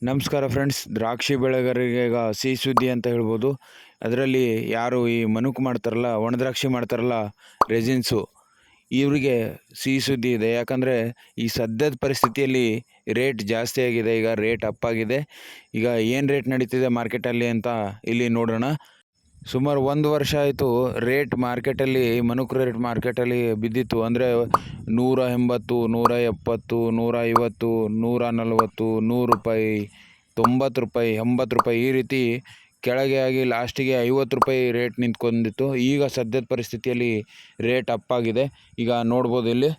ನಮಸ್ಕಾರ ಫ್ರೆಂಡ್ಸ್, ದ್ರಾಕ್ಷಿ ಬೆಳೆಗಾರರಿಗೆ ಈಗ ಸಿಹಿ ಸುದ್ದಿ ಅಂತ ಹೇಳ್ಬೋದು. ಅದರಲ್ಲಿ ಯಾರು ಈ ಮನುಕು ಮಾಡ್ತಾರಲ್ಲ, ಒಣ ದ್ರಾಕ್ಷಿ ಮಾಡ್ತಾರಲ್ಲ, ರೆಸಿನ್ಸು, ಇವರಿಗೆ ಸಿಹಿ ಸುದ್ದಿ ಇದೆ. ಯಾಕಂದರೆ ಈ ಸದ್ಯದ ಪರಿಸ್ಥಿತಿಯಲ್ಲಿ ರೇಟ್ ಜಾಸ್ತಿ ಆಗಿದೆ. ಈಗ ರೇಟ್ ಅಪ್ ಆಗಿದೆ. ಈಗ ಏನು ರೇಟ್ ನಡೀತಿದೆ ಮಾರ್ಕೆಟಲ್ಲಿ ಅಂತ ಇಲ್ಲಿ ನೋಡೋಣ. ಸುಮಾರು 1 ವರ್ಷ ಆಯಿತು ರೇಟ್ ಮಾರ್ಕೆಟಲ್ಲಿ, ಮನುಕು ರೇಟ್ ಮಾರ್ಕೆಟಲ್ಲಿ ಬಿದ್ದಿತ್ತು. ಅಂದರೆ 180, 170, 150, 140, 100 ರೂಪಾಯಿ, 90 ರೂಪಾಯಿ, 80 ರೂಪಾಯಿ, ಈ ರೀತಿ ಕೆಳಗೆ ಆಗಿ ಲಾಸ್ಟಿಗೆ 50 ರೂಪಾಯಿ ರೇಟ್ ನಿಂತ್ಕೊಂಡಿತ್ತು. ಈಗ ಸದ್ಯದ ಪರಿಸ್ಥಿತಿಯಲ್ಲಿ ರೇಟ್ ಅಪ್ ಆಗಿದೆ. ಈಗ ನೋಡ್ಬೋದು ಇಲ್ಲಿ